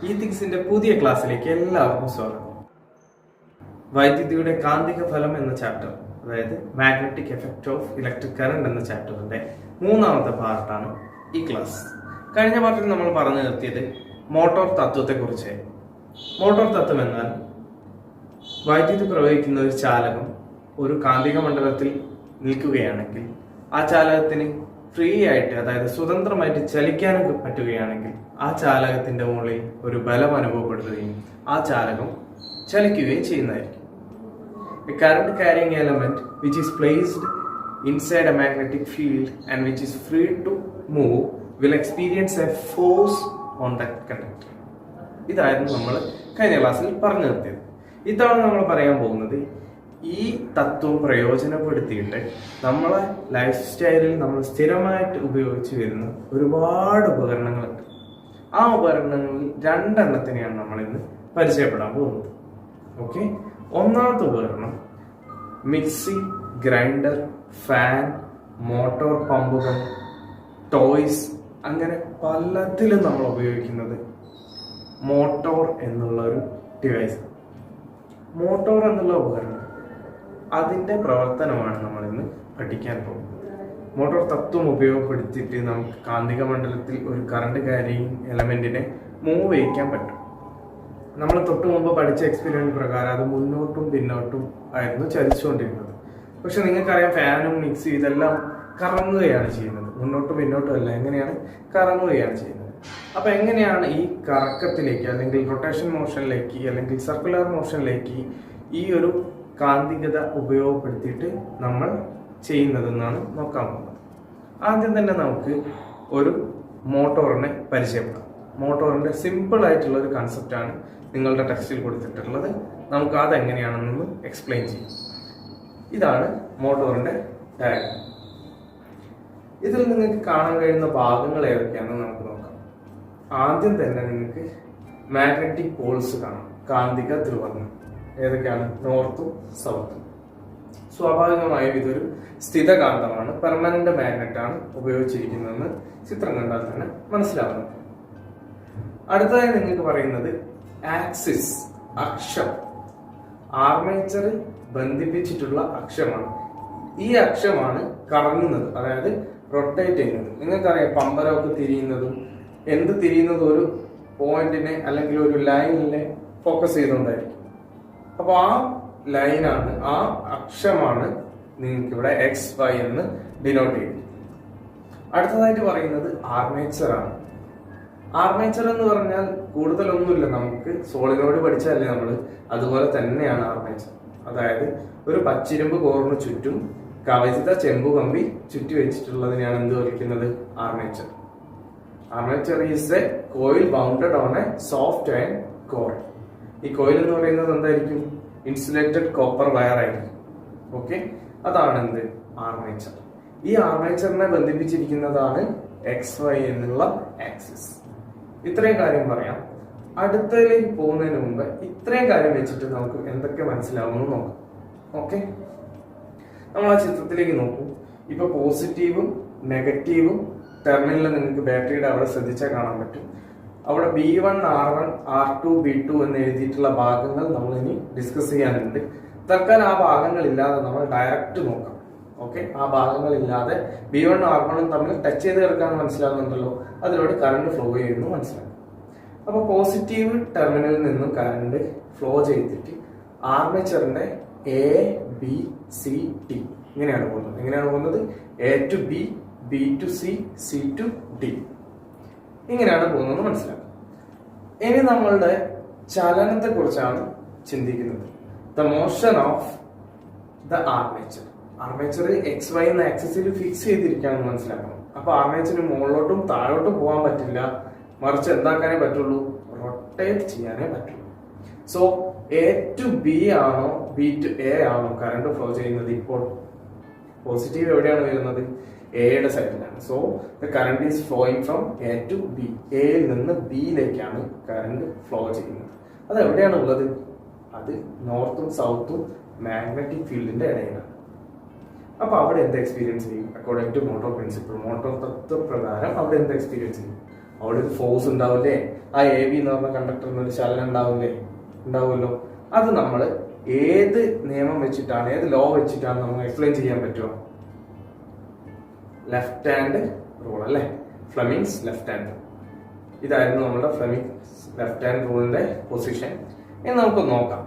ഈ തിങ്സിന്റെ പുതിയ ക്ലാസ്സിലേക്ക് എല്ലാവർക്കും സ്വാഗതം. വൈദ്യുതിയുടെ കാന്തിക ഫലം എന്ന ചാപ്റ്റർ, അതായത് magnetic effect of electric current എന്ന ചാപ്റ്ററിന്റെ മൂന്നാമത്തെ പാർട്ടാണ് ഈ ക്ലാസ്. കഴിഞ്ഞ പാർട്ടിൽ നമ്മൾ പറഞ്ഞു നിർത്തിയത് മോട്ടോർ തത്വത്തെ കുറിച്ച്. മോട്ടോർ തത്വം എന്നാൽ വൈദ്യുതി പ്രവഹിക്കുന്ന ഒരു ചാലകം ഒരു കാന്തിക മണ്ഡലത്തിൽ നിൽക്കുകയാണെങ്കിൽ ആ ചാലകത്തിന് ഫ്രീ ആയിട്ട്, അതായത് സ്വതന്ത്രമായിട്ട് ചലിക്കാൻ പറ്റുകയാണെങ്കിൽ ആ ചാലകത്തിന്റെ മുകളിൽ ഒരു ബലം അനുഭവപ്പെടുകയും ആ ചാലകം ചലിക്കുകയും ചെയ്യുന്നതായിരിക്കും. A current carrying element which is placed inside a magnetic field and which is free to move will experience a force on that conductor. ഇതായിരുന്നു നമ്മൾ കഴിഞ്ഞ ക്ലാസ്സിൽ പറഞ്ഞു നിർത്തിയത്. ഇത്തവണ നമ്മൾ പറയാൻ പോകുന്നത് ഈ തത്വം പ്രയോജനപ്പെടുത്തിയിട്ട് നമ്മളെ ലൈഫ് സ്റ്റൈലിൽ നമ്മൾ സ്ഥിരമായിട്ട് ഉപയോഗിച്ച് വരുന്ന ഒരുപാട് ഉപകരണങ്ങളുണ്ട്. ആ ഉപകരണങ്ങളിൽ രണ്ടെണ്ണത്തിനെയാണ് നമ്മൾ ഇന്ന് പരിചയപ്പെടാൻ പോകുന്നത്. ഓക്കെ, ഒന്നാമത്തെ ഉപകരണം മിക്സി, ഗ്രൈൻഡർ, ഫാൻ, മോട്ടോർ പമ്പുകൾ, ടോയ്സ്, അങ്ങനെ പലതിലും നമ്മൾ ഉപയോഗിക്കുന്നത് മോട്ടോർ എന്നുള്ള ഒരു ഡിവൈസ്. മോട്ടോർ എന്നുള്ള ഉപകരണം, അതിന്റെ പ്രവർത്തനമാണ് നമ്മൾ ഇന്ന് പഠിക്കാൻ പോകുന്നത്. മോട്ടോർ തത്വം ഉപയോഗപ്പെടുത്തിയിട്ട് നമുക്ക് കാന്തിക മണ്ഡലത്തിൽ ഒരു കറണ്ട് ക്യാരിയിങ് എലമെന്റിനെ മൂവ് ചെയ്യിക്കാൻ പറ്റും. നമ്മൾ തൊട്ട് മുമ്പ് പഠിച്ച എക്സ്പീരിയൻസ് പ്രകാരം അത് മുന്നോട്ടും പിന്നോട്ടും ആയിരുന്നു ചലിച്ചുകൊണ്ടിരുന്നത്. പക്ഷെ നിങ്ങൾക്കറിയാം, ഫാനും മിക്സി ഇതെല്ലാം കറങ്ങുകയാണ് ചെയ്യുന്നത്, മുന്നോട്ടും പിന്നോട്ടും അല്ല, എങ്ങനെയാണ് കറങ്ങുകയാണ് ചെയ്യുന്നത്. അപ്പൊ എങ്ങനെയാണ് ഈ കറക്കത്തിലേക്ക്, അല്ലെങ്കിൽ റൊട്ടേഷൻ മോഷനിലേക്ക്, അല്ലെങ്കിൽ സർക്കുലർ മോഷനിലേക്ക് ഈ ഒരു കാന്തികത ഉപയോഗപ്പെടുത്തിയിട്ട് നമ്മൾ ചെയ്യുന്നതെന്നാണ് നോക്കാൻ പോകുന്നത്. ആദ്യം തന്നെ നമുക്ക് ഒരു മോട്ടോറിനെ പരിചയപ്പെടാം. മോട്ടോറിന്റെ സിമ്പിൾ ആയിട്ടുള്ള ഒരു കൺസെപ്റ്റാണ് നിങ്ങളുടെ ടെക്സ്റ്റിൽ കൊടുത്തിട്ടുള്ളത്. നമുക്ക് അതെങ്ങനെയാണെന്നൊന്ന് എക്സ്പ്ലെയിൻ ചെയ്യാം. ഇതാണ് മോട്ടോറിന്റെ ഡയഗ്രം. ഇതിൽ നിങ്ങൾക്ക് കാണാൻ കഴിയുന്ന ഭാഗങ്ങൾ ഏതൊക്കെയാണെന്ന് നമുക്ക് നോക്കാം. ആദ്യം തന്നെ നിങ്ങൾക്ക് മാഗ്നറ്റിക് പോൾസ് കാണാം, കാന്തിക ധ്രുവങ്ങൾ. ഏതൊക്കെയാണ്? നോർത്തും സൗത്തും. സ്വാഭാവികമായും ഇതൊരു സ്ഥിതകാന്തമാണ്, പെർമനന്റ് മാഗ്നറ്റ് ആണ് ഉപയോഗിച്ചിരിക്കുന്നതെന്ന് ചിത്രം കണ്ടാൽ തന്നെ മനസ്സിലാവുന്നു. അടുത്തതായി നിങ്ങൾക്ക് പറയുന്നത് ആക്സിസ്, അക്ഷം. ആർമേച്ചറിൽ ബന്ധിപ്പിച്ചിട്ടുള്ള അക്ഷമാണ്. ഈ അക്ഷമാണ് കറങ്ങുന്നത്, അതായത് റൊട്ടേറ്റ് ചെയ്യുന്നത്. നിങ്ങൾക്കറിയാം, പമ്പരമൊക്കെ തിരിയുന്നതും എന്ത് തിരിയുന്നതും ഒരു പോയിന്റിനെ അല്ലെങ്കിൽ ഒരു ലൈനിനെ ഫോക്കസ് ചെയ്തുകൊണ്ടായിരിക്കും. അപ്പൊ ആ ലൈനാണ്, ആ അക്ഷമാണ് നിങ്ങൾക്ക് ഇവിടെ എക്സ് വൈ എന്ന് ഡിനോട്ട് ചെയ്യും. അടുത്തതായിട്ട് പറയുന്നത് ആർമേച്ചർ ആണ്. ആർമേച്ചർ എന്ന് പറഞ്ഞാൽ കൂടുതലൊന്നുമില്ല, നമുക്ക് സോളിനോയിഡ് പഠിച്ചല്ലേ നമ്മൾ, അതുപോലെ തന്നെയാണ് ആർമേച്ചർ. അതായത് ഒരു പച്ചിരുമ്പ് കോറിന് ചുറ്റും കവചിത ചെമ്പു കമ്പി ചുറ്റി വെച്ചിട്ടുള്ളതിനെയാണ് എന്ത് വിളിക്കുന്നത്? Armature. Armature is A coil bounded on A soft iron core. ഈ കോയിൽ എന്ന് പറയുന്നത് എന്തായിരിക്കും? ഇൻസുലേറ്റഡ് കോപ്പർ വയർ ആയിരിക്കും. ഓക്കെ, അതാണ് എന്ത്? ആർമേച്ചർ. ഈ ആർമേച്ചറിനെ ബന്ധിപ്പിച്ചിരിക്കുന്നതാണ് എക്സ് വൈ എന്നുള്ള ആക്സിസ്. ഇത്രയും കാര്യം പറയാം. അടുത്തതിലേക്ക് പോകുന്നതിന് മുമ്പ് ഇത്രയും കാര്യം വെച്ചിട്ട് നമുക്ക് എന്തൊക്കെ മനസ്സിലാവുമെന്ന് നോക്കാം. ഓക്കെ, നമ്മൾ ആ ചിത്രത്തിലേക്ക് നോക്കൂ. ഇപ്പൊ പോസിറ്റീവും നെഗറ്റീവും ടെർമിനലിൽ നിങ്ങൾക്ക് ബാറ്ററിയുടെ അവിടെ ശ്രദ്ധിച്ചാൽ കാണാൻ പറ്റും. അവിടെ B1, R1, R2, B2 എന്ന് എഴുതിയിട്ടുള്ള ഭാഗങ്ങൾ നമ്മൾ ഇനി ഡിസ്കസ് ചെയ്യാനുണ്ട്. തൽക്കാലം ആ ഭാഗങ്ങൾ ഇല്ലാതെ നമ്മൾ ഡയറക്റ്റ് നോക്കാം. ഓക്കെ, ആ ഭാഗങ്ങൾ ഇല്ലാതെ B1 R1 തമ്മിൽ ടച്ച് ചെയ്ത് കിടക്കാന്ന് മനസ്സിലാകുന്നുണ്ടല്ലോ, അതിലൂടെ കറണ്ട് ഫ്ലോ ചെയ്യുന്നു മനസ്സിലാക്കും. അപ്പൊ പോസിറ്റീവ് ടെർമിനലിൽ നിന്നും കറണ്ട് ഫ്ലോ ചെയ്തിട്ട് ആർമേച്ചറിന്റെ ABCD ഇങ്ങനെയാണ് പോകുന്നത്. എങ്ങനെയാണ് പോകുന്നത്? A to B, B to C, C to D, ഇങ്ങനെയാണ് പോകുന്നത് മനസ്സിലാക്കും. ഇനി നമ്മളുടെ ചലനത്തെ കുറിച്ചാണ് ചിന്തിക്കുന്നത്. The motion of the armature. Armature X Y എന്ന ആക്സിസിൽ ഫിക്സ് ചെയ്തിരിക്കുകയാണെന്ന് മനസ്സിലാക്കണം. അപ്പൊ ആർമേച്ചറിന് മുകളിലോട്ടും താഴോട്ടും പോകാൻ പറ്റില്ല, മറിച്ച് എന്താക്കാനേ പറ്റുള്ളൂ? റൊട്ടേറ്റ് ചെയ്യാനേ പറ്റുള്ളൂ. സോ A to B ആണോ B to A ആണോ കറണ്ട് ഫ്ലോ ചെയ്യുന്നത്? ഇപ്പോൾ പോസിറ്റീവ് എവിടെയാണ് വരുന്നത്? എയുടെ സൈഡിലാണ്. So the current is flowing from A to B. എയിൽ നിന്ന് ബിയിലേക്കാണ് കറണ്ട് ഫ്ലോ ചെയ്യുന്നത്. അത് എവിടെയാണ് ഉള്ളത്? അത് നോർത്തും സൗത്തും മാഗ്നറ്റിക് ഫീൽഡിന്റെ ഇടയിലാണ്. അപ്പൊ അവിടെ എന്ത് എക്സ്പീരിയൻസ് ചെയ്യും? According to motor principle, motor തത്വപ്രകാരം അവിടെ എന്ത് എക്സ്പീരിയൻസ് ചെയ്യും? അവിടെ ഒരു ഫോഴ്സ് ഉണ്ടാവില്ലേ? ആ എ ബി എന്ന് പറഞ്ഞ കണ്ടക്ടറിന് ഒരു ചലനം ഉണ്ടാവുമല്ലോ. അത് നമ്മൾ ഏത് നിയമം വെച്ചിട്ടാണ്, ഏത് ലോ വെച്ചിട്ടാണ് നമുക്ക് എക്സ്പ്ലെയിൻ ചെയ്യാൻ പറ്റുമോ? ലെഫ്റ്റ് ഹാൻഡ് റൂൾ അല്ലേ, ഫ്ലെമിങ്സ് ലെഫ്റ്റ് ഹാൻഡ്. ഇതായിരുന്നു നമ്മുടെ ഫ്ലെമിങ്സ് ലെഫ്റ്റ് ഹാൻഡ് റൂളിന്റെ പൊസിഷൻ. ഇനി നമുക്ക് നോക്കാം.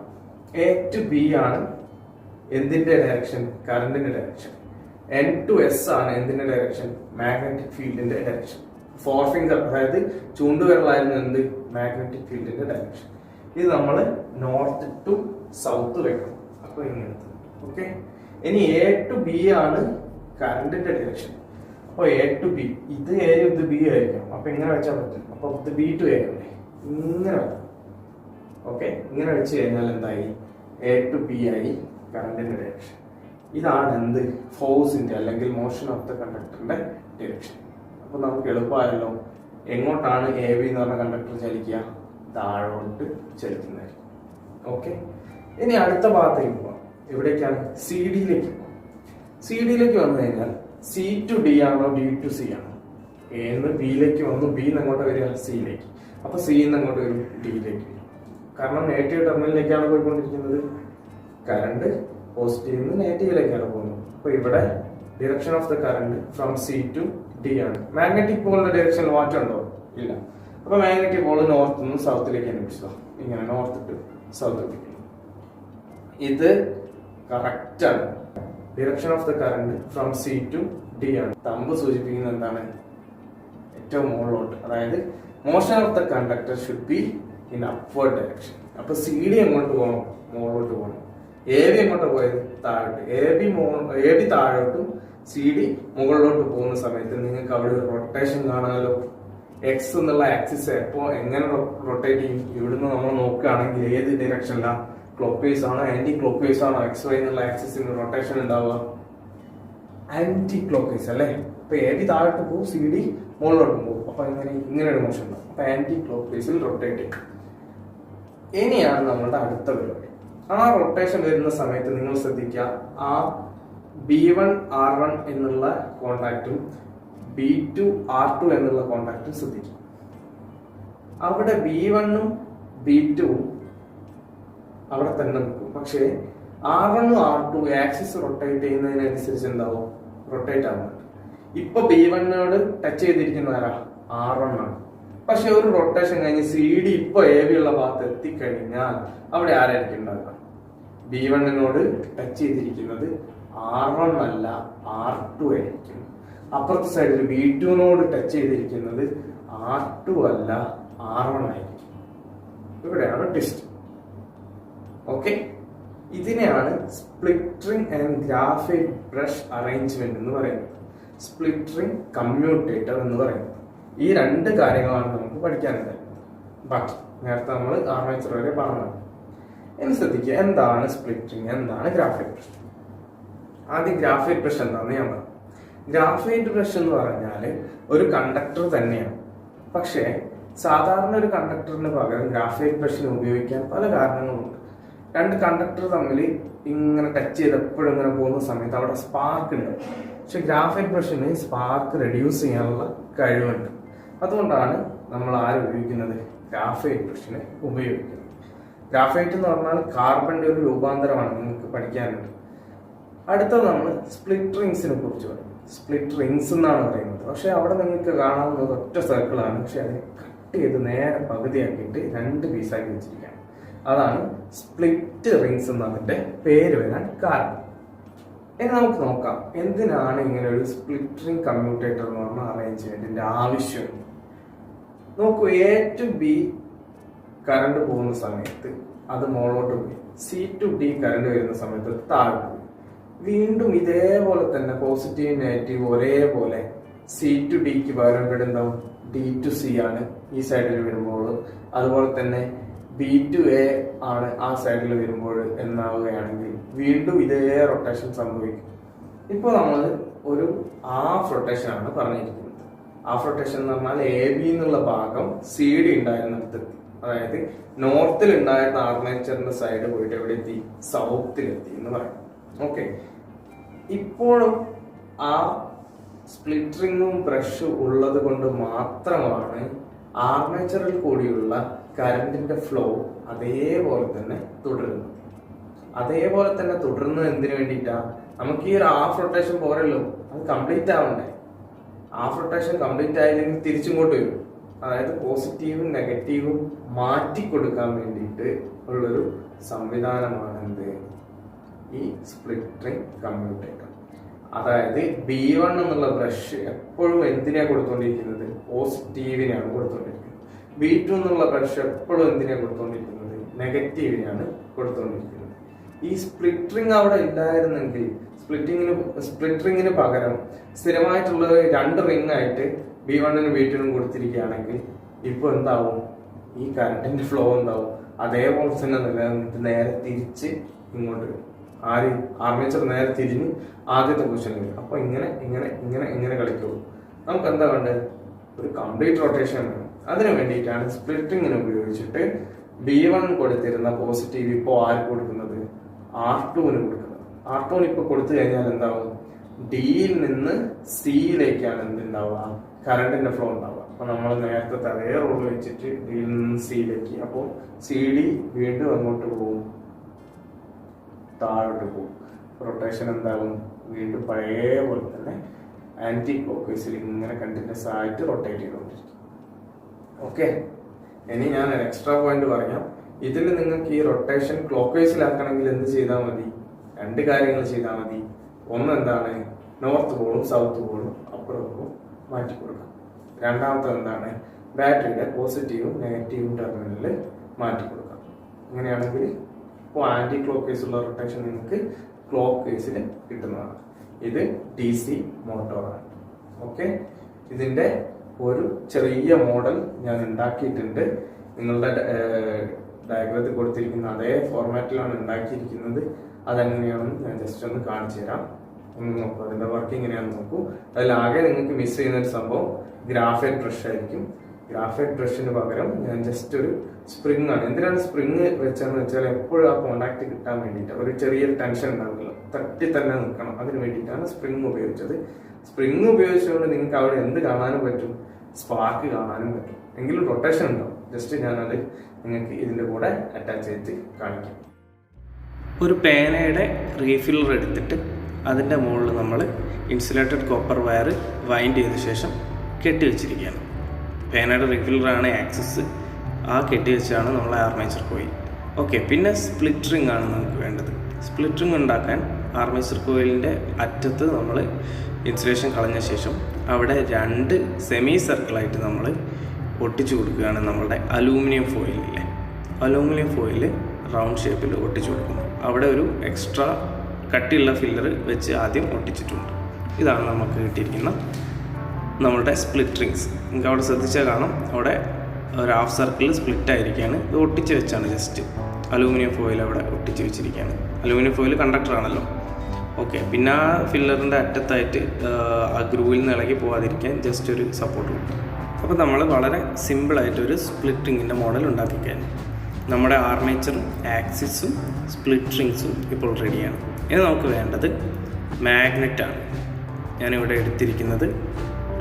എ ടു ബി ആണ് എന്തിന്റെ ഡയറക്ഷൻ? കറന്റിന്റെ ഡയറക്ഷൻ. എൻ ടു എസ് ആണ് എന്തിന്റെ ഡയറക്ഷൻ? മാഗ്നറ്റിക് ഫീൽഡിന്റെ ഡയറക്ഷൻ. ഫോർ ഫിംഗർ, അതായത് ചൂണ്ടുവിരലായിരുന്നു എന്ത്? മാഗ്നറ്റിക് ഫീൽഡിന്റെ ഡയറക്ഷൻ. ഇത് നമ്മൾ നോർത്ത് ടു സൗത്ത് വെക്കണം. അപ്പൊ ഇങ്ങനത്തെ. ഓക്കെ. ഇനി എ ടു ബി ആണ് കറന്റിന്റെ ഡയറക്ഷൻ. അപ്പൊ എ ടു ബി, ഇത് എ ഇത് ബി ആയിരിക്കും. അപ്പൊ ഇങ്ങനെ വെച്ചാൽ പറ്റും. അപ്പൊ ഇത് ബി ടു എ അല്ലേ, ഇങ്ങനെ വെക്കാം. ഓക്കെ. ഇങ്ങനെ വെച്ച് കഴിഞ്ഞാൽ എന്തായി? എ ടു ബി ആയി കറന്റിന്റെ ഡയറക്ഷൻ. ഇതാണ് എന്ത്? ഫോഴ്സിന്റെ അല്ലെങ്കിൽ മോഷൻ ഓഫ് ദ കണ്ടക്ടറിന്റെ ഡയറക്ഷൻ. അപ്പൊ നമുക്ക് എളുപ്പമായല്ലോ. എങ്ങോട്ടാണ് എ ബി എന്ന് പറഞ്ഞ കണ്ടക്ടർ ചലിക്കുക? താഴോട്ട് ചലിക്കുന്നതായിരിക്കും. ഓക്കെ. ഇനി അടുത്ത ഭാഗത്തേക്ക് പോവാം. എവിടേക്കാണ്? സി ഡിയിലേക്ക് പോവാം. സി ഡിയിലേക്ക് വന്നു കഴിഞ്ഞാൽ സി ടു ഡി ആണോ ഡി ടു സി ആണോ? എന്ന് ബിയിലേക്ക് വന്നു, ബി അങ്ങോട്ട് വരിക സിയിലേക്ക്. അപ്പൊ സി അങ്ങോട്ട് വരും ഡിയിലേക്ക് വരും. കാരണം നെഗറ്റീവ് ടെർമിനലിലേക്കാണ് പോയിക്കൊണ്ടിരിക്കുന്നത്. കറണ്ട് പോസിറ്റീവ് നിന്ന് നെഗറ്റീവിലേക്കാണ് പോകുന്നത്. അപ്പൊ ഇവിടെ direction of the current from C to D ആണ്. മാഗ്നറ്റിക് പോളിന്റെ ഡയറക്ഷനിൽ മാറ്റം ഉണ്ടോ? ഇല്ല. അപ്പൊ മാഗ്നറ്റിക് പോൾ നോർത്ത് നിന്ന് സൗത്തിലേക്ക് അനുഭവിച്ചോ, ഇങ്ങനെ നോർത്ത് ടു സൗത്തിലേക്ക്. ഇത് കറക്റ്റ് ആണ്. Direction of the current from C to D ആണ്. തമ്പ് സൂചിപ്പിക്കുന്നത് എന്താണ്? ഏറ്റവും മുകളിലോട്ട്. അതായത് motion of the conductor should be in upward direction. അപ്പൊ സി ഡി എങ്ങോട്ട് പോകണം? മുകളിലോട്ട് പോകണം. എ ബി എങ്ങോട്ട് പോയത്? താഴോട്ട്. എ ബി താഴോട്ടും സി ഡി മുകളിലോട്ട് പോകുന്ന സമയത്ത് നിങ്ങൾക്ക് അവിടെ ഒരു റൊട്ടേഷൻ കാണാമല്ലോ. എക്സ് എന്നുള്ള ആക്സിസ് എപ്പോ എങ്ങനെ റൊട്ടേറ്റ് ചെയ്യും? ഇവിടുന്ന് നമ്മൾ നോക്കുകയാണെങ്കിൽ ഏത് ഡയറക്ഷനിലാണ്? ക്ലോക്ക് വൈസ് ആണോ ആന്റി ക്ലോക്ക് വൈസ് ആണോ എക്സ് വൈ എന്നുള്ള ആക്സിസിന് റൊട്ടേഷൻ ഉണ്ടാവുക? ആന്റി ക്ലോക്ക് വൈസ് അല്ലേ. അപ്പൊ എ ബി താഴോട്ട് പോകും, സി ഡി മുകളിലോട്ട് പോകും. അപ്പൊ ഇങ്ങനെ ഒരു മോഷൻ ഉണ്ടാവും. അപ്പൊ ആന്റി ക്ലോക്ക് വൈസിൽ റൊട്ടേറ്റ് ചെയ്യും. ഇനിയാണ് നമ്മളുടെ അടുത്ത പരിപാടി. ആ റൊട്ടേഷൻ വരുന്ന സമയത്ത് നിങ്ങൾ ശ്രദ്ധിക്കുക, ആ B1 R1 എന്നുള്ള കോണ്ടാക്റ്റും B2 R2 എന്നുള്ള കോണ്ടാക്റ്റും ശ്രദ്ധിക്കും. അവിടെ B1ഉം B2ഉം അവിടെ തന്നെ നിൽക്കും. പക്ഷേ R1ഉം R2 ആക്സിസ് റൊട്ടേറ്റ് ചെയ്യുന്നതിനനുസരിച്ച് എന്താവും? റൊട്ടേറ്റ് ആവുന്നുണ്ട്. ഇപ്പൊ B1നോട് ടച്ച് ചെയ്തിരിക്കുന്ന ആരാ? R1 ആണ്. പക്ഷെ ഒരു റൊട്ടേഷൻ കഴിഞ്ഞ് സി ഡി ഇപ്പൊ എ ബി ഉള്ള ഭാഗത്ത് എത്തിക്കഴിഞ്ഞാൽ അവിടെ ആരായിരിക്കും ഉണ്ടാകുക? B1നോട് ടച്ച് ചെയ്തിരിക്കുന്നത് R1 അല്ല R2 ആയിരിക്കും. അപ്പുറത്തെ സൈഡിൽ B2നോട് ടച്ച് ചെയ്തിരിക്കുന്നത് R2 അല്ല R1 ആയിരിക്കും. ഇവിടെയാണ് ട്വിസ്റ്റ്. ഓക്കെ. ഇതിനെയാണ് സ്പ്ലിറ്ററിംഗ് ആൻഡ് ഗ്രാഫൈറ്റ് ബ്രഷ് അറേഞ്ച്മെന്റ് എന്ന് പറയുന്നത്. സ്പ്ലിറ്ററിംഗ് കമ്മ്യൂട്ടേറ്റർ എന്ന് പറയുന്നത്. ഈ രണ്ട് കാര്യങ്ങളാണ് നമുക്ക് പഠിക്കാനുള്ളത്. ബാക്കി നേരത്തെ നമ്മൾ ആർമേച്ചർ വരെ പറഞ്ഞു. എന്ന് ശ്രദ്ധിക്കുക, എന്താണ് സ്പ്ലിറ്ററിംഗ്, എന്താണ് ഗ്രാഫൈറ്റ് ബ്രഷ്? ആദ്യം ഗ്രാഫൈറ്റ് ബ്രഷ് എന്താണെന്ന് ഞാൻ പറഞ്ഞു. ഗ്രാഫൈറ്റ് ബ്രഷ് എന്ന് പറഞ്ഞാൽ ഒരു കണ്ടക്ടർ തന്നെയാണ്. പക്ഷേ സാധാരണ ഒരു കണ്ടക്ടറിന് പകരം ഗ്രാഫൈറ്റ് ബ്രഷിന് ഉപയോഗിക്കാൻ പല കാരണങ്ങളുണ്ട്. രണ്ട് കണ്ടക്ടർ തമ്മിൽ ഇങ്ങനെ ടച്ച് ചെയ്ത് എപ്പോഴും ഇങ്ങനെ പോകുന്ന സമയത്ത് അവിടെ സ്പാർക്ക് ഉണ്ട്. പക്ഷെ ഗ്രാഫൈറ്റ് ബ്രഷിന് സ്പാർക്ക് റെഡ്യൂസ് ചെയ്യാനുള്ള കഴിവുണ്ട്. അതുകൊണ്ടാണ് നമ്മൾ ഉപയോഗിക്കുന്നത്? ഗ്രാഫൈറ്റ് ബ്രഷിനെ ഉപയോഗിക്കുന്നത്. ഗ്രാഫൈറ്റ് എന്ന് പറഞ്ഞാൽ കാർബണിന്റെ ഒരു രൂപാന്തരമാണ്, നിങ്ങൾക്ക് പഠിക്കാനുണ്ട്. അടുത്തത് നമ്മൾ സ്പ്ലിറ്റ് റിങ്സിനെ കുറിച്ച് പറയും. സ്പ്ലിറ്റ് റിങ്സ് എന്നാണ് പറയുന്നത്. പക്ഷെ അവിടെ നിങ്ങൾക്ക് കാണാവുന്നത് ഒറ്റ സർക്കിളാണ്. പക്ഷെ അതിനെ കട്ട് ചെയ്ത് നേരെ പകുതിയാക്കിയിട്ട് രണ്ട് പീസാക്കി വെച്ചിരിക്കുകയാണ്. അതാണ് സ്പ്ലിറ്റ് റിങ്സ് എന്നതിന്റെ പേര് വരാൻ കാരണം. ഇനി നമുക്ക് നോക്കാം എന്തിനാണ് ഇങ്ങനെ ഒരു സ്പ്ലിറ്റ് റിംഗ് കമ്മ്യൂട്ടേറ്റർ എന്ന് പറഞ്ഞ അറേഞ്ച്മെന്റിന്റെ ആവശ്യം. നോക്കൂ, എ ടു ബി കറണ്ട് പോകുന്ന സമയത്ത് അത് മുകളിലോട്ട് പോയി, സി ടു ഡി കറണ്ട് വരുന്ന സമയത്ത് താഴോട്ട് പോയി. വീണ്ടും ഇതേപോലെ തന്നെ പോസിറ്റീവ് നെഗറ്റീവ് ഒരേപോലെ സി ടു ഡിക്ക് പകരം ഇവിടെ എന്താവും? ഡി ടു സി ആണ് ഈ സൈഡിൽ വരുമ്പോൾ. അതുപോലെ തന്നെ ബി ടു എ ആണ് ആ സൈഡിൽ വരുമ്പോൾ എന്നാവുകയാണെങ്കിൽ വീണ്ടും ഇതേ റൊട്ടേഷൻ സംഭവിക്കും. ഇപ്പോൾ നമ്മൾ ഒരു ഹാഫ് റൊട്ടേഷൻ ആണ് പറഞ്ഞിരിക്കുന്നത്. ഹാഫ് റൊട്ടേഷൻ എന്ന് പറഞ്ഞാൽ എ ബി എന്നുള്ള ഭാഗം സി ഡി ഉണ്ടായിരുന്നിടത്ത്, അതായത് നോർത്തിൽ ഉണ്ടായിരുന്ന ആർമേച്ചറിന്റെ സൈഡ് പോയിട്ട് എവിടെ എത്തി? സൗത്തിലെത്തി എന്ന് പറയും. ഓക്കെ. ഇപ്പോഴും ആ സ്പ്ലിറ്ററിങ്ങും ബ്രഷും ഉള്ളത് കൊണ്ട് മാത്രമാണ് ആർമേച്ചറിൽ കൂടിയുള്ള കറണ്ടിന്റെ ഫ്ലോ അതേപോലെ തന്നെ തുടരുന്നു. അതേപോലെ തന്നെ തുടരുന്നത് എന്തിനു വേണ്ടിയിട്ടാ? നമുക്ക് ഈ ഒരു ഹാഫ് റൊട്ടേഷൻ പോരല്ലോ, അത് കംപ്ലീറ്റ് ആവണ്ടേ. ഹാഫ് റൊട്ടേഷൻ കംപ്ലീറ്റ് ആയില്ലെങ്കിൽ തിരിച്ചിങ്ങോട്ട് വരും. അതായത് പോസിറ്റീവും നെഗറ്റീവും മാറ്റി കൊടുക്കാൻ വേണ്ടിയിട്ട് ഉള്ളൊരു സംവിധാനമാണ് എന്ത്, ഈ സ്പ്ലിറ്റ് റിംഗ് കമ്മ്യൂട്ടേറ്റർ. അതായത് B1 എന്നുള്ള ബ്രഷ് എപ്പോഴും എന്തിനാണ് കൊടുത്തോണ്ടിരിക്കുന്നത്? പോസിറ്റീവിനെയാണ് കൊടുത്തോണ്ടിരിക്കുന്നത്. B2 എന്നുള്ള ബ്രഷ് എപ്പോഴും എന്തിനാണ് കൊടുത്തോണ്ടിരിക്കുന്നത്? നെഗറ്റീവിനെയാണ് കൊടുത്തോണ്ടിരിക്കുന്നത്. ഈ സ്പ്ലിറ്റ് റിംഗ് അവിടെ ഇല്ലായിരുന്നെങ്കിൽ സ്പ്ലിറ്റ് റിംഗിന് പകരം സ്ഥിരമായിട്ടുള്ള 2 റിംഗ് ആയിട്ട് B1 B2 കൊടുത്തിരിക്കുകയാണെങ്കിൽ ഇപ്പൊ എന്താവും? ഈ കറണ്ടിന്റെ ഫ്ലോ എന്താവും? അതേപോലെ തന്നെ നിലനിന്നിട്ട് നേരെ തിരിച്ച് ഇങ്ങോട്ട് വരും. ആർമേച്ചർ നേരെ തിരിഞ്ഞ് ആദ്യത്തെ പൊസിഷനിൽ വരും. അപ്പൊ ഇങ്ങനെ ഇങ്ങനെ ഇങ്ങനെ ഇങ്ങനെ കളിക്കുള്ളൂ. നമുക്ക് എന്താ വേണ്ടത്? ഒരു കംപ്ലീറ്റ് റൊട്ടേഷൻ വേണം. അതിനു വേണ്ടിയിട്ടാണ് സ്പ്ലിറ്റിങ്ങിന് ഉപയോഗിച്ചിട്ട് B1 കൊടുത്തിരുന്ന പോസിറ്റീവ് ഇപ്പോൾ ആർക്ക് കൊടുക്കുന്നത്? R2 കൊടുക്കുന്നത്. R2 ഇപ്പൊ കൊടുത്തു കഴിഞ്ഞാൽ എന്താവും? ഡിയിൽ നിന്ന് സിയിലേക്കാണ് എന്തുണ്ടാവുക? കറണ്ടിന്റെ ഫ്ലോ ഉണ്ടാവുക. അപ്പൊ നമ്മൾ നേരത്തെ അതേ റൂൾ വെച്ചിട്ട് ഡിയിൽ നിന്ന് സിയിലേക്ക്, അപ്പോൾ CD വീണ്ടും അങ്ങോട്ട് പോകും, താഴോട്ട് പോകും. റൊട്ടേഷൻ എന്താകും? വീണ്ടും പഴയ പോലെ തന്നെ ആന്റി ക്ലോക്ക് വൈസിൽ ഇങ്ങനെ കണ്ടിന്യൂസ് ആയിട്ട് റൊട്ടേറ്റ് ചെയ്തുകൊണ്ടിരിക്കും. ഓക്കെ, ഇനി ഞാൻ എക്സ്ട്രാ പോയിന്റ് പറയാം. ഇതിൽ നിങ്ങൾക്ക് ഈ റൊട്ടേഷൻ ക്ലോക്ക് വൈസിലാക്കണമെങ്കിൽ എന്ത് ചെയ്താൽ മതി? 2 കാര്യങ്ങൾ ചെയ്താൽ മതി. ഒന്ന് എന്താണ്? നോർത്ത് പോളും സൗത്ത് പോളും അപ്പുറവും മാറ്റി കൊടുക്കാം. രണ്ടാമത്തെ എന്താണ്? ബാറ്ററിയുടെ പോസിറ്റീവും നെഗറ്റീവും ടെർമിനലിൽ മാറ്റി കൊടുക്കാം. അങ്ങനെയാണെങ്കിൽ ഇപ്പോൾ ആന്റി ക്ലോക്ക് വൈസുള്ള റൊട്ടേഷൻ നിങ്ങൾക്ക് ക്ലോക്ക് വൈസിൽ കിട്ടുന്നതാണ്. ഇത് DC മോട്ടോറാണ്. ഓക്കെ, ഇതിന്റെ ഒരു ചെറിയ മോഡൽ ഞാൻ ഉണ്ടാക്കിയിട്ടുണ്ട്. നിങ്ങളുടെ ഡയഗ്രത്തിൽ കൊടുത്തിരിക്കുന്ന അതേ ഫോർമാറ്റിലാണ് ഉണ്ടാക്കിയിരിക്കുന്നത്. അതെങ്ങനെയാണെന്ന് ഞാൻ ജസ്റ്റ് ഒന്ന് കാണിച്ചു തരാം. ഒന്ന് നോക്കൂ, അതിന്റെ വർക്ക് എങ്ങനെയാണെന്ന് നോക്കൂ. അതിലാകെ നിങ്ങൾക്ക് മിസ് ചെയ്യുന്ന ഒരു സംഭവം ഗ്രാഫൈറ്റ് ബ്രഷ് ആയിരിക്കും. ഗ്രാഫൈറ്റ് ബ്രഷിന് പകരം ഞാൻ ജസ്റ്റ് ഒരു സ്പ്രിംഗ് ആണ്. എന്തിനാണ് സ്പ്രിംഗ് വെച്ചതെന്ന് വെച്ചാൽ എപ്പോഴും ആ കോണ്ടാക്ട് കിട്ടാൻ വേണ്ടിയിട്ട് ഒരു ചെറിയൊരു ടെൻഷൻ ഉണ്ടാവില്ല, തട്ടി തന്നെ നിൽക്കണം. അതിന് വേണ്ടിയിട്ടാണ് സ്പ്രിംഗ് ഉപയോഗിച്ചത്. സ്പ്രിംഗ് ഉപയോഗിച്ചുകൊണ്ട് നിങ്ങൾക്ക് അവിടെ എന്ത് കാണാനും പറ്റും? സ്പാർക്ക് കാണാനും പറ്റും. എങ്കിലും റൊട്ടേഷൻ ഉണ്ടാവും. ജസ്റ്റ് ഞാനത് നിങ്ങൾക്ക് ഇതിൻ്റെ കൂടെ അറ്റാച്ച് ചെയ്ത് കാണിക്കാം. ഒരു പേനയുടെ റീഫില്ലർ എടുത്തിട്ട് അതിൻ്റെ മുകളിൽ നമ്മൾ ഇൻസുലേറ്റഡ് കോപ്പർ വയർ വൈൻഡ് ചെയ്ത ശേഷം കെട്ടിവെച്ചിരിക്കുകയാണ്. പേനയുടെ റീഫില്ലറാണ് ആക്സിസ്. ആ കെട്ടി വെച്ചാണ് നമ്മൾ ആർമേച്ചർ കോയിൽ. ഓക്കെ, പിന്നെ സ്പ്ലിറ്റ് റിംഗ് ആണ് നമുക്ക് വേണ്ടത്. സ്പ്ലിറ്റ് റിംഗ് ഉണ്ടാക്കാൻ ആർമേച്ചർ കോയിലിൻ്റെ അറ്റത്ത് നമ്മൾ ഇൻസുലേഷൻ കളഞ്ഞ ശേഷം അവിടെ 2 സെമി സർക്കിളായിട്ട് നമ്മൾ ഒട്ടിച്ചു കൊടുക്കുകയാണ്. നമ്മളുടെ അലൂമിനിയം ഫോയിലില്ലേ, അലൂമിനിയം ഫോയിൽ റൗണ്ട് ഷേപ്പിൽ ഒട്ടിച്ചു കൊടുക്കുന്നു. അവിടെ ഒരു എക്സ്ട്രാ കട്ടിയുള്ള ഫില്ലർ വെച്ച് ആദ്യം ഒട്ടിച്ചിട്ടുണ്ട്. ഇതാണ് നമുക്ക് കിട്ടിയിരിക്കുന്ന നമ്മളുടെ സ്പ്ലിറ്റ് റിങ്സ്. നിങ്ങൾക്ക് അവിടെ ശ്രദ്ധിച്ചാൽ കാണാം, അവിടെ ഒരു ഹാഫ് സർക്കിൾ സ്പ്ലിറ്റ് ആയിരിക്കുകയാണ്. ഇത് ഒട്ടിച്ച് വെച്ചാണ് ജസ്റ്റ് അലൂമിനിയം ഫോയിൽ അവിടെ ഒട്ടിച്ച് വെച്ചിരിക്കുകയാണ്. Aluminium foil കണ്ടക്ടറാണല്ലോ. ഓക്കെ, പിന്നെ ആ ഫില്ലറിൻ്റെ അറ്റത്തായിട്ട് ആ ഗ്രൂവിൽ നിന്ന് ഇളകി പോകാതിരിക്കാൻ ജസ്റ്റ് ഒരു സപ്പോർട്ട് കൊടുക്കും. അപ്പോൾ നമ്മൾ വളരെ സിമ്പിളായിട്ടൊരു സ്പ്ലിറ്റ് റിങ്ങിൻ്റെ മോഡൽ ഉണ്ടാക്കിക്കഴിഞ്ഞു. നമ്മുടെ ആർമേച്ചറും ആക്സിസും സ്പ്ലിറ്റ് റിങ്സും ഇപ്പോൾ റെഡിയാണ്. ഇനി നമുക്ക് വേണ്ടത് മാഗ്നറ്റാണ്. ഞാനിവിടെ എടുത്തിരിക്കുന്നത്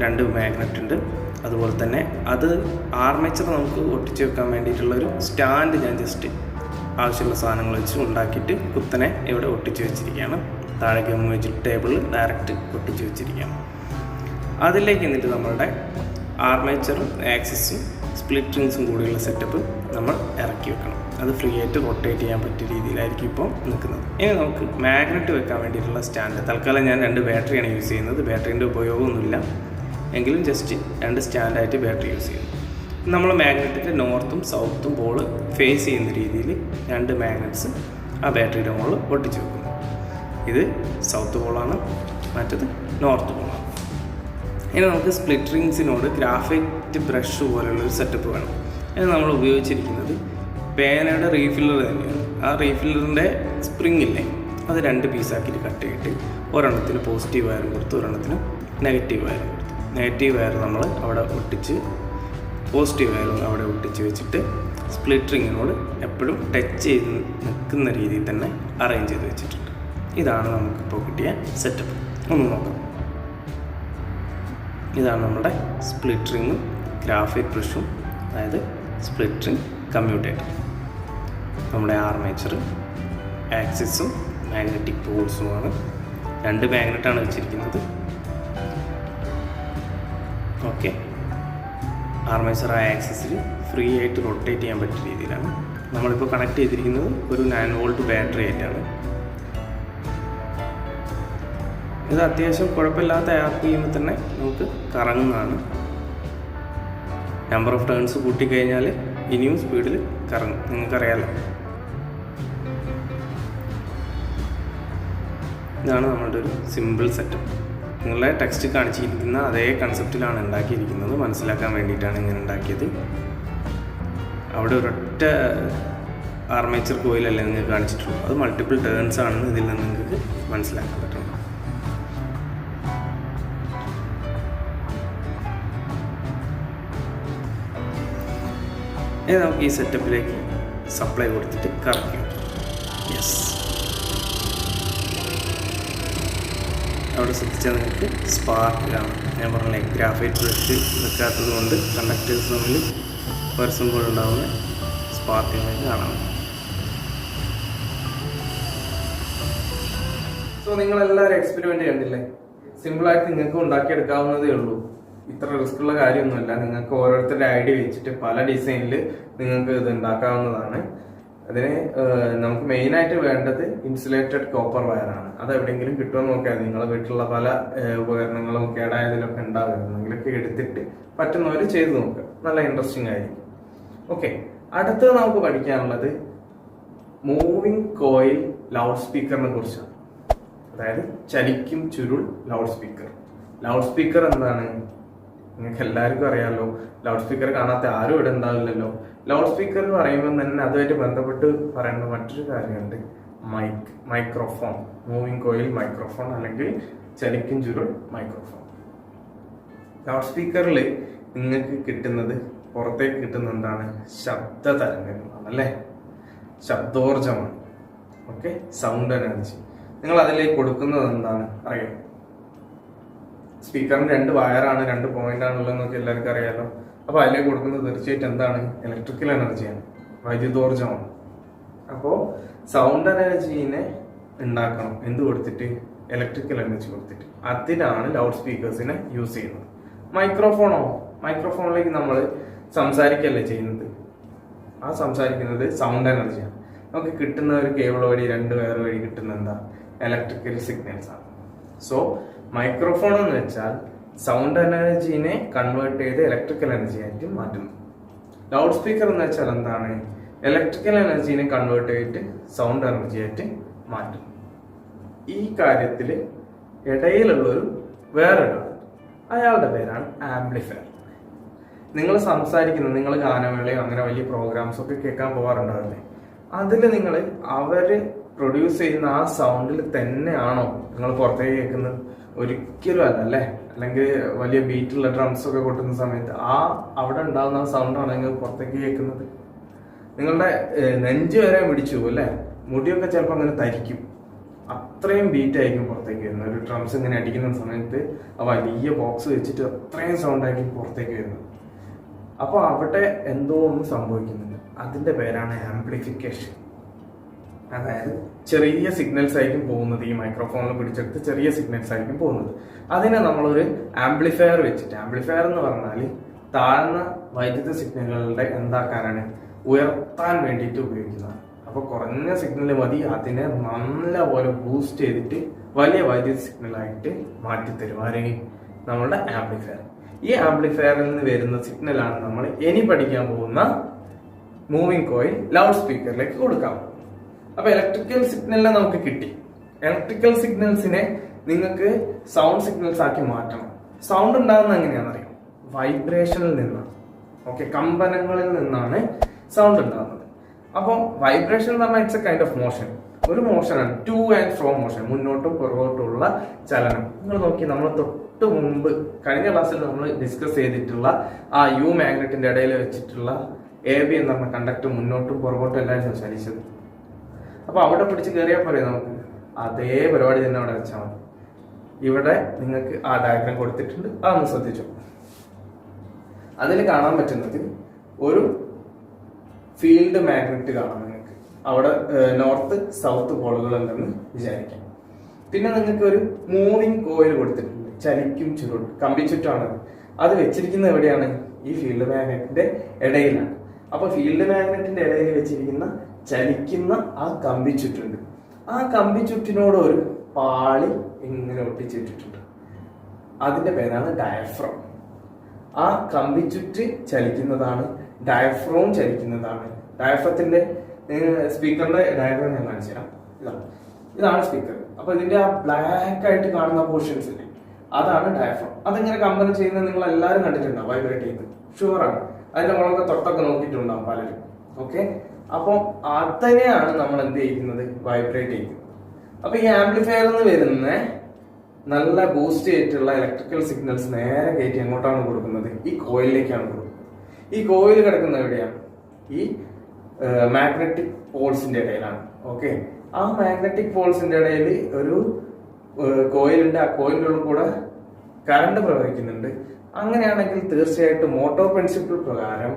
2 മാഗ്നറ്റ് ഉണ്ട്. അതുപോലെ തന്നെ അത് ആർമേച്ചർ നമുക്ക് ഒട്ടിച്ച് വെക്കാൻ വേണ്ടിയിട്ടുള്ളൊരു സ്റ്റാൻഡ് ഞാൻ ജസ്റ്റ് ആവശ്യമുള്ള സാധനങ്ങൾ വെച്ച് ഉണ്ടാക്കിയിട്ട് കുത്തനെ ഇവിടെ ഒട്ടിച്ച് വെച്ചിരിക്കുകയാണ്. താഴെ ഗം വെച്ചിട്ട് ടേബിളിൽ ഡയറക്റ്റ് ഒട്ടിച്ച് വെച്ചിരിക്കുകയാണ്. അതിലേക്ക് എന്നിട്ട് നമ്മളുടെ ആർമേച്ചറും ആക്സിസും സ്പ്ലിറ്റ് റിങ്സും കൂടിയുള്ള സെറ്റപ്പ് നമ്മൾ ഇറക്കി വെക്കണം. അത് ഫ്രീ ആയിട്ട് റൊട്ടേറ്റ് ചെയ്യാൻ പറ്റിയ രീതിയിലായിരിക്കും ഇപ്പോൾ നിൽക്കുന്നത്. ഇനി നമുക്ക് മാഗ്നറ്റ് വെക്കാൻ വേണ്ടിയിട്ടുള്ള സ്റ്റാൻഡ്. തൽക്കാലം ഞാൻ 2 ബാറ്ററിയാണ് യൂസ് ചെയ്യുന്നത്. ബാറ്ററീൻ്റെ ഉപയോഗമൊന്നുമില്ല, എങ്കിലും ജസ്റ്റ് 2 സ്റ്റാൻഡായിട്ട് ബാറ്ററി യൂസ് ചെയ്യുന്നു. നമ്മൾ മാഗ്നറ്റിൻ്റെ നോർത്തും സൗത്തും പോൾ ഫേസ് ചെയ്യുന്ന രീതിയിൽ 2 മാഗ്നറ്റ്സ് ആ ബാറ്ററിയുടെ മുകളിൽ ഒട്ടിച്ച് വെക്കുന്നു. ഇത് സൗത്ത് പോളാണ്, മറ്റത് നോർത്ത് പോളാണ്. ഇനി നമുക്ക് സ്പ്ലിറ്റ് റിങ്സിനോട് ഗ്രാഫൈറ്റ് ബ്രഷ് പോലുള്ളൊരു സെറ്റപ്പ് വേണം. ഇനി നമ്മൾ ഉപയോഗിച്ചിരിക്കുന്നത് പേനയുടെ റീഫില്ലർ തന്നെയാണ്. ആ റീഫില്ലറിൻ്റെ സ്പ്രിങ് ഇല്ലേ, അത് 2 പീസാക്കിയിട്ട് കട്ട് ചെയ്തിട്ട് ഒരെണ്ണത്തിന് പോസിറ്റീവ് വയറും കൊടുത്ത് ഒരെണ്ണത്തിന് നെഗറ്റീവ് വയറും കൊടുത്തു. നെഗറ്റീവ് വയർ നമ്മൾ അവിടെ ഒട്ടിച്ച് പോസിറ്റീവ് വയറും അവിടെ ഒട്ടിച്ച് വെച്ചിട്ട് സ്പ്ലിറ്റ് റിങ്ങിനോട് എപ്പോഴും ടച്ച് ചെയ്ത് നിൽക്കുന്ന രീതിയിൽ തന്നെ അറേഞ്ച് ചെയ്ത് വെച്ചിട്ടുണ്ട്. ഇതാണ് നമുക്കിപ്പോൾ കിട്ടിയ സെറ്റപ്പ്. ഒന്ന് നോക്കാം. ഇതാണ് നമ്മുടെ സ്പ്ലിറ്റ് റിങ്ങും ഗ്രാഫൈറ്റ് ബ്രഷും അതായത് സ്പ്ലിറ്റ് റിംഗ് കമ്മ്യൂട്ടേറ്റർ. നമ്മുടെ ആർമേച്ചർ, ആക്സിസും മാഗ്നറ്റിക് പോൾസുമാണ്. 2 മാഗ്നറ്റാണ് വെച്ചിരിക്കുന്നത്. ഓക്കെ, ആർമേച്ചർ ആക്സിസിൽ ഫ്രീ ആയിട്ട് റൊട്ടേറ്റ് ചെയ്യാൻ പറ്റിയ രീതിയിലാണ്. നമ്മളിപ്പോൾ കണക്ട് ചെയ്തിരിക്കുന്നത് ഒരു 9 വോൾട്ട് ബാറ്ററി ആയിട്ടാണ്. ഇത് അത്യാവശ്യം കുഴപ്പമില്ലാത്ത ആപ്പ് ചെയ്യുമ്പോൾ തന്നെ നമുക്ക് കറങ്ങുന്നതാണ്. നമ്പർ ഓഫ് ടേൺസ് കൂട്ടിക്കഴിഞ്ഞാൽ ഇനിയും സ്പീഡിൽ കറങ്ങും, നിങ്ങൾക്കറിയാലോ. ഇതാണ് നമ്മളുടെ ഒരു സിമ്പിൾ സെറ്റപ്പ്. നിങ്ങളുടെ ടെക്സ്റ്റ് കാണിച്ചിരിക്കുന്ന അതേ കൺസെപ്റ്റിലാണ് ഉണ്ടാക്കിയിരിക്കുന്നത്. മനസ്സിലാക്കാൻ വേണ്ടിയിട്ടാണ് ഇങ്ങനെ ഉണ്ടാക്കിയത്. അവിടെ ഒരൊറ്റ ആർമേച്ചർ കോയിലല്ലേ നിങ്ങൾക്ക് കാണിച്ചിട്ടുള്ളൂ. അത് മൾട്ടിപ്പിൾ ടേൺസ് ആണെന്ന് ഇതിൽ നിന്ന് നിങ്ങൾക്ക് മനസ്സിലാക്കാൻ പറ്റും. ഇനി നമുക്ക് ഈ സെറ്റപ്പിലേക്ക് സപ്ലൈ കൊടുത്തിട്ട് കറക്കാം. യെസ്, അവിടെ ശ്രദ്ധിച്ചാൽ നിങ്ങൾക്ക് സ്പാർക്ക് കാണാം. ഞാൻ പറഞ്ഞില്ലേ, ഗ്രാഫൈറ്റ് ബ്രഷ് വെക്കാത്തത് കൊണ്ട് കണ്ടക്ടേഴ്സ് തമ്മിൽ പരസ്യമ്പോഴുണ്ടാവുന്ന സ്പാർക്ക് നിങ്ങൾക്ക് കാണാം. സോ നിങ്ങളെല്ലാവരും എക്സ്പെരിമെൻ്റ് ചെയ്യണ്ടില്ലേ? സിമ്പിളായിട്ട് നിങ്ങൾക്ക് ഉണ്ടാക്കിയെടുക്കാവുന്നതേ ഉള്ളൂ. ഇത്ര റിസ്ക് ഉള്ള കാര്യമൊന്നുമില്ല. നിങ്ങൾക്ക് ഓരോരുത്തരുടെ ഐഡിയ വെച്ചിട്ട് പല ഡിസൈനിൽ നിങ്ങൾക്ക് ഇത് ഉണ്ടാക്കാവുന്നതാണ്. അതിന് നമുക്ക് മെയിനായിട്ട് വേണ്ടത് ഇൻസുലേറ്റഡ് കോപ്പർ വയറാണ്. അത് എവിടെയെങ്കിലും കിട്ടുമെന്ന് നോക്കിയാൽ നിങ്ങളുടെ വീട്ടിലുള്ള പല ഉപകരണങ്ങളും കേടായതിലൊക്കെ ഉണ്ടാകുന്നെങ്കിലൊക്കെ എടുത്തിട്ട് പറ്റുന്നവർ ചെയ്ത് നോക്കുക. നല്ല ഇൻട്രസ്റ്റിംഗ് ആയിരിക്കും. ഓക്കെ, അടുത്തത് നമുക്ക് പഠിക്കാനുള്ളത് മൂവിങ് കോയിൽ ലൗഡ് സ്പീക്കറിനെ കുറിച്ചാണ്. അതായത് ചലിക്കും ചുരുൾ ലൗഡ് സ്പീക്കർ. ലൗഡ് സ്പീക്കർ എന്താണ് നിങ്ങൾക്ക് എല്ലാവർക്കും അറിയാമല്ലോ. ലൗഡ് സ്പീക്കർ കാണാത്ത ആരും ഇവിടെ ഉണ്ടാവില്ലല്ലോ. ലൗഡ് സ്പീക്കർ എന്ന് പറയുമ്പോൾ തന്നെ അതുമായിട്ട് ബന്ധപ്പെട്ട് പറയേണ്ട മറ്റൊരു കാര്യമുണ്ട്, മൈക്രോഫോൺ. മൂവിങ് കോയിൽ മൈക്രോഫോൺ അല്ലെങ്കിൽ ചലിക്കും ചുരുൾ മൈക്രോഫോൺ. ലൗഡ് സ്പീക്കറിൽ നിങ്ങൾക്ക് കിട്ടുന്നത്, പുറത്തേക്ക് കിട്ടുന്ന എന്താണ്? ശബ്ദ തരംഗങ്ങളാണ് അല്ലേ, ശബ്ദോർജമാണ്. Okay, sound energy. നിങ്ങൾ അതിലേക്ക് കൊടുക്കുന്നത് എന്താണ് അറിയാം? സ്പീക്കറിന് 2 വയറാണ്, 2 പോയിന്റ് ആണുള്ളതെന്നൊക്കെ എല്ലാവർക്കും അറിയാലോ. അപ്പോൾ അതിലേക്ക് കൊടുക്കുന്നത് തീർച്ചയായിട്ടും എന്താണ്? ഇലക്ട്രിക്കൽ എനർജിയാണ്, വൈദ്യുതോർജ്ജമാണ്. അപ്പോൾ സൗണ്ട് എനർജീനെ ഉണ്ടാക്കണം എന്ത് കൊടുത്തിട്ട്? ഇലക്ട്രിക്കൽ എനർജി കൊടുത്തിട്ട്. അതിനാണ് ലൗഡ് സ്പീക്കേഴ്സിനെ യൂസ് ചെയ്യുന്നത്. മൈക്രോഫോണോ? മൈക്രോഫോണിലേക്ക് നമ്മൾ സംസാരിക്കല്ലേ ചെയ്യുന്നത്. ആ സംസാരിക്കുന്നത് സൗണ്ട് എനർജിയാണ്. നമുക്ക് കിട്ടുന്ന ഒരു കേബിൾ വഴി 2 വയർ വഴി കിട്ടുന്ന എന്താ? ഇലക്ട്രിക്കൽ സിഗ്നൽസ് ആണ്. സോ മൈക്രോഫോൺ എന്ന് വെച്ചാൽ സൗണ്ട് എനർജീനെ കൺവേർട്ട് ചെയ്ത് ഇലക്ട്രിക്കൽ എനർജി ആയിട്ട് മാറ്റുന്നു. ലൗഡ് സ്പീക്കർ എന്ന് വെച്ചാൽ എന്താണ്? ഇലക്ട്രിക്കൽ എനർജീനെ കൺവേർട്ട് ചെയ്തിട്ട് സൗണ്ട് എനർജി ആയിട്ട് മാറ്റും. ഈ കാര്യത്തിൽ ഇടയിലുള്ളൊരു വേറൊരാൾ, അയാളുടെ പേരാണ് ആംപ്ലിഫയർ. നിങ്ങൾ സംസാരിക്കുന്നത്, നിങ്ങൾ ഗാനമേളയോ അങ്ങനെ വലിയ പ്രോഗ്രാംസ് ഒക്കെ കേൾക്കാൻ പോകാറുണ്ടാവില്ലേ? അതിൽ നിങ്ങൾ അവര് പ്രൊഡ്യൂസ് ചെയ്യുന്ന ആ സൗണ്ടിൽ തന്നെയാണോ നിങ്ങൾ പുറത്തേക്ക് കേൾക്കുന്നത്? ഒരിക്കലും അല്ല അല്ലേ. അല്ലെങ്കിൽ വലിയ ബീറ്റുള്ള ഡ്രംസ് ഒക്കെ കൊട്ടുന്ന സമയത്ത് അവിടെ ഉണ്ടാകുന്ന ആ സൗണ്ടാണ് നിങ്ങൾ പുറത്തേക്ക് കേൾക്കുന്നത്. നിങ്ങളുടെ നെഞ്ച് വരെ പിടിച്ചു അല്ലേ, മുടിയൊക്കെ ചിലപ്പോൾ അങ്ങനെ തരിക്കും. അത്രയും ബീറ്റ് ആയിരിക്കും പുറത്തേക്ക് വരുന്നത്. ഒരു ഡ്രംസ് ഇങ്ങനെ അടിക്കുന്ന സമയത്ത് ആ വലിയ ബോക്സ് വെച്ചിട്ട് അത്രയും സൗണ്ട് ആയിരിക്കും പുറത്തേക്ക് വരുന്നത്. അപ്പോൾ അവിടെ എന്തോ ഒന്ന് സംഭവിക്കുന്നുണ്ട്. അതിന്റെ പേരാണ് ആംപ്ലിഫിക്കേഷൻ. അതായത് ചെറിയ സിഗ്നൽസ് ആയിരിക്കും പോകുന്നത്. ഈ മൈക്രോഫോണിൽ പിടിച്ചെടുത്ത് ചെറിയ സിഗ്നൽസ് ആയിരിക്കും പോകുന്നത്. അതിനെ നമ്മളൊരു ആംപ്ലിഫയർ വെച്ചിട്ട്, ആംപ്ലിഫയർ എന്ന് പറഞ്ഞാൽ താഴ്ന്ന വൈദ്യുത സിഗ്നലുകളുടെ എന്താക്കാനാണ്? ഉയർത്താൻ വേണ്ടിയിട്ട് ഉപയോഗിക്കുന്നതാണ്. അപ്പോൾ കുറഞ്ഞ സിഗ്നൽ മതി അതിനെ നല്ല പോലെ ബൂസ്റ്റ് ചെയ്തിട്ട് വലിയ വൈദ്യുത സിഗ്നലായിട്ട് മാറ്റിത്തരും. ആരെയും നമ്മളുടെ ആംപ്ലിഫയർ. ഈ ആംപ്ലിഫയറിൽ നിന്ന് വരുന്ന സിഗ്നലാണ് നമ്മൾ ഇനി പഠിക്കാൻ പോകുന്ന മൂവിങ് കോയിൽ ലൗഡ് സ്പീക്കറിലേക്ക് കൊടുക്കാം. അപ്പൊ ഇലക്ട്രിക്കൽ സിഗ്നലിനെ നമുക്ക് കിട്ടി. ഇലക്ട്രിക്കൽ സിഗ്നൽസിനെ നിങ്ങൾക്ക് സൗണ്ട് സിഗ്നൽസ് ആക്കി മാറ്റണം. സൗണ്ട് ഉണ്ടാകുന്നത് എങ്ങനെയാണെന്നറിയാം? വൈബ്രേഷനിൽ നിന്നാണ്. ഓക്കെ, കമ്പനങ്ങളിൽ നിന്നാണ് സൗണ്ട് ഉണ്ടാകുന്നത്. അപ്പം വൈബ്രേഷൻ എന്ന് പറഞ്ഞാൽ it's A kind of motion. ഒരു മോഷനാണ്, ടു ആൻഡ് ഫ്രോ മോഷൻ, മുന്നോട്ടും പുറകോട്ടുമുള്ള ചലനം. നിങ്ങൾ നോക്കി, നമ്മൾ തൊട്ട് മുമ്പ് കഴിഞ്ഞ ക്ലാസ്സിൽ നമ്മൾ ഡിസ്കസ് ചെയ്തിട്ടുള്ള ആ യു മാഗ്നറ്റിന്റെ ഇടയിൽ വെച്ചിട്ടുള്ള AB എന്ന് പറഞ്ഞ കണ്ടക്ടർ മുന്നോട്ടും പുറകോട്ടും എല്ലാവരും സംസാരിച്ചത്. അപ്പൊ അവിടെ പിടിച്ച് കയറിയാൽ പറയാം നമുക്ക് അതേ പരിപാടി തന്നെ അവിടെ വെച്ചാൽ മതി. ഇവിടെ നിങ്ങൾക്ക് ആ ഡയഗ്രാം കൊടുത്തിട്ടുണ്ട്, അതൊന്ന് ശ്രദ്ധിച്ചു. അതിൽ കാണാൻ പറ്റുന്നത് ഒരു ഫീൽഡ് മാഗ്നറ്റ് കാണാം നിങ്ങൾക്ക്. അവിടെ നോർത്ത് സൗത്ത് പോളുകൾ ഉണ്ടെന്ന് വിചാരിക്കാം. പിന്നെ നിങ്ങൾക്ക് ഒരു മൂവിങ് കോയിൽ കൊടുത്തിട്ടുണ്ട്, ചലിക്കും ചുരുൾ, കമ്പി ചുറ്റാണ്. അത് വെച്ചിരിക്കുന്നത് എവിടെയാണ്? ഈ ഫീൽഡ് മാഗ്നറ്റിന്റെ ഇടയിലാണ്. അപ്പൊ ഫീൽഡ് മാഗ്നറ്റിന്റെ ഇടയിൽ വെച്ചിരിക്കുന്ന ചലിക്കുന്ന ആ കമ്പി ചുറ്റുണ്ട്. ആ കമ്പി ചുറ്റിനോട് ഒരു പാളി ഇങ്ങനെ ഒട്ടിച്ചിട്ടിട്ടുണ്ട്. അതിന്റെ പേരാണ് ഡയഫ്രം. ആ കമ്പി ചുറ്റ് ചലിക്കുന്നതാണ്, ഡയഫ്രോം ചലിക്കുന്നതാണ്. ഡയഫ്രത്തിന്റെ സ്പീക്കറിന്റെ ഡയഗ്രം ഞാൻ കാണിച്ചു തരാം. ഇതാണ് സ്പീക്കർ. അപ്പൊ ഇതിന്റെ ആ ബ്ലാക്ക് ആയിട്ട് കാണുന്ന പോർഷൻസ് ഇല്ലേ, അതാണ് ഡയഫ്രം. അതിങ്ങനെ കമ്പനി ചെയ്യുന്നത് നിങ്ങൾ എല്ലാവരും കണ്ടിട്ടുണ്ടാവും, വൈബ്രേറ്റ് ചെയ്യുന്നത് ഷുവറാണ്. അതിന്റെ മുളകൊക്കെ തൊട്ടൊക്കെ നോക്കിയിട്ടുണ്ടാവും പലരും. ഓക്കെ, അപ്പൊ അതിനെയാണ് നമ്മൾ എന്ത് ചെയ്യുന്നത്? വൈബ്രേറ്റ് ചെയ്യുന്നത്. അപ്പൊ ഈ ആംപ്ലിഫയറിൽ നിന്ന് വരുന്ന നല്ല ബൂസ്റ്റ് ചെയ്തിട്ടുള്ള ഇലക്ട്രിക്കൽ സിഗ്നൽസ് നേരെ കയറ്റി എങ്ങോട്ടാണ് കൊടുക്കുന്നത്? ഈ കോയിലിലേക്കാണ് കൊടുക്കുന്നത്. ഈ കോയിൽ കിടക്കുന്ന എവിടെയാണ്? ഈ മാഗ്നറ്റിക് പോൾസിന്റെ ഇടയിലാണ്. ഓക്കെ, ആ മാഗ്നറ്റിക് പോൾസിന്റെ ഇടയിൽ ഒരു കോയിലുണ്ട്. ആ കോയിലിന്റെ ഉള്ളിൽ കൂടെ കറണ്ട് പ്രവഹിക്കുന്നുണ്ട്. അങ്ങനെയാണെങ്കിൽ തീർച്ചയായിട്ടും മോട്ടോർ പ്രിൻസിപ്പിൾ പ്രകാരം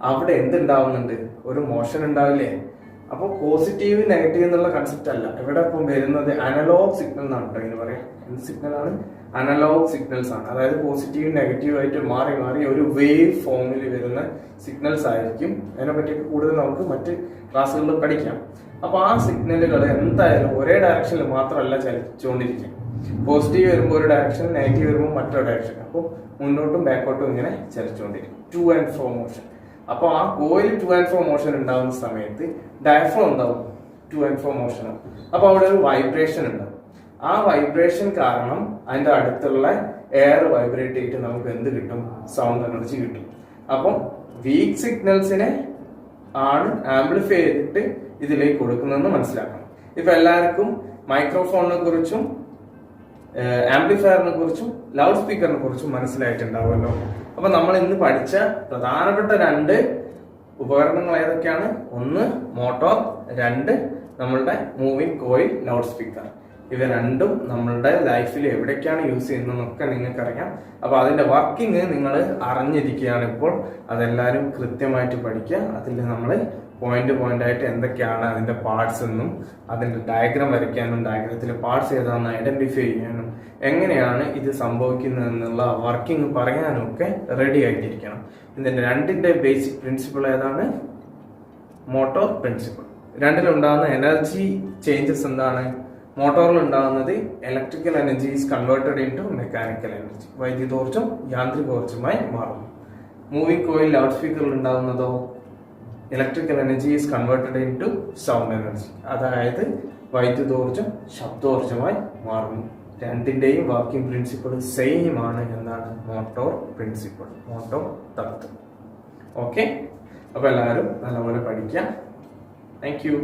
അവിടെ എന്തുണ്ടാവുന്നുണ്ട്? ഒരു മോഷൻ ഉണ്ടാവില്ലേ? അപ്പോൾ പോസിറ്റീവ് നെഗറ്റീവ് എന്നുള്ള കൺസെപ്റ്റ് അല്ല ഇവിടെ ഇപ്പം വരുന്നത്. അനലോഗ് സിഗ്നൽ എന്നാണ് കേട്ടോ ഇതിന് പറയാം. എന്ത് സിഗ്നലാണ്? അനലോഗ് സിഗ്നൽസ് ആണ്. അതായത് പോസിറ്റീവ് നെഗറ്റീവ് ആയിട്ട് മാറി മാറി ഒരു വേവ് ഫോമിൽ വരുന്ന സിഗ്നൽസ് ആയിരിക്കും. അതിനെപ്പറ്റിയൊക്കെ കൂടുതൽ നമുക്ക് മറ്റ് ക്ലാസ്സുകളിൽ പഠിക്കാം. അപ്പൊ ആ സിഗ്നലുകൾ എന്തായാലും ഒരേ ഡയറക്ഷനിൽ മാത്രമല്ല ചലിച്ചുകൊണ്ടിരിക്കും. പോസിറ്റീവ് വരുമ്പോൾ ഒരു ഡയറക്ഷൻ, നെഗറ്റീവ് വരുമ്പോൾ മറ്റൊരു ഡയറക്ഷൻ. അപ്പോൾ മുന്നോട്ടും ബാക്കോട്ടും ഇങ്ങനെ ചലിച്ചുകൊണ്ടിരിക്കും, ടു ആൻഡ് ഫ്രോ മോഷൻ. അപ്പൊ ആ coil two and fro motion ഉണ്ടാകുന്ന സമയത്ത് ഡയഫ്രം ഉണ്ടാവും, ടു ആൻഡ് ഫ്രോ മോഷൻ. അപ്പൊ അവിടെ ഒരു വൈബ്രേഷൻ ഉണ്ടാവും. ആ വൈബ്രേഷൻ കാരണം അതിന്റെ അടുത്തുള്ള എയർ വൈബ്രേറ്റ് ചെയ്തിട്ട് നമുക്ക് എന്ത് കിട്ടും? സൗണ്ട് എനർജി കിട്ടും. അപ്പം വീക്ക് സിഗ്നൽസിനെ ആണ് ആംപ്ലിഫൈ ചെയ്തിട്ട് ഇതിലേക്ക് കൊടുക്കുന്നതെന്ന് മനസ്സിലാക്കണം. ഇപ്പൊ എല്ലാവർക്കും മൈക്രോഫോണിനെ കുറിച്ചും ആംപ്ലിഫയറിനെ കുറിച്ചും ലൗഡ് സ്പീക്കറിനെ കുറിച്ചും മനസ്സിലായിട്ടുണ്ടാവുമല്ലോ. അപ്പൊ നമ്മൾ ഇന്ന് പഠിച്ച പ്രധാനപ്പെട്ട 2 ഉപകരണങ്ങൾ ഏതൊക്കെയാണ്? ഒന്ന് മോട്ടോർ, 2 നമ്മളുടെ മൂവിങ് കോയിൽ ലൗഡ് സ്പീക്കർ. ഇവ രണ്ടും നമ്മളുടെ ലൈഫിൽ എവിടേക്കാണ് യൂസ് ചെയ്യുന്നതെന്നൊക്കെ നിങ്ങൾക്കറിയാം. അപ്പൊ അതിന്റെ വർക്കിംഗ് നിങ്ങൾ അറിഞ്ഞിരിക്കുകയാണ് ഇപ്പോൾ. അതെല്ലാവരും കൃത്യമായിട്ട് പഠിക്കുക. അതിൽ നമ്മൾ പോയിന്റ് ആയിട്ട് എന്തൊക്കെയാണ് അതിന്റെ പാർട്സ് എന്നും അതിന്റെ ഡയഗ്രാം വരയ്ക്കാനും ഡയഗ്രത്തിലെ പാർട്സ് ഏതാണെന്ന് ഐഡന്റിഫൈ ചെയ്യാനും എങ്ങനെയാണ് ഇത് സംഭവിക്കുന്നത് എന്നുള്ള വർക്കിംഗ് പറയാനും ഒക്കെ റെഡി ആയിട്ടിരിക്കണം. ഇതിന്റെ 2ന്റെ ബേസിക് പ്രിൻസിപ്പിൾ ഏതാണ്? Motor principle. 2-ലുണ്ടാകുന്ന എനർജി ചേഞ്ചസ് എന്താണ്? മോട്ടോറിൽ ഉണ്ടാകുന്നത് electrical energy is converted into mechanical energy, വൈദ്യുതോർജ്ജം യാന്ത്രികോർജ്ജമായി മാറുന്നു. മൂവിംഗ് കോയിൽ ലൗഡ് സ്പീക്കറിൽ ഉണ്ടാകുന്നതോ electrical energy is converted into sound energy, അതായത് വൈദ്യുതോർജ്ജം ശബ്ദോർജ്ജമായി മാറുന്നു. 2ന്റെയും വർക്കിംഗ് പ്രിൻസിപ്പിൾ സെയിം ആണ്. എന്താണ്? മോട്ടോർ പ്രിൻസിപ്പിൾ, മോട്ടോർ തത്വം. ഓക്കെ, അപ്പൊ എല്ലാവരും നല്ലപോലെ പഠിക്കാം. Thank you.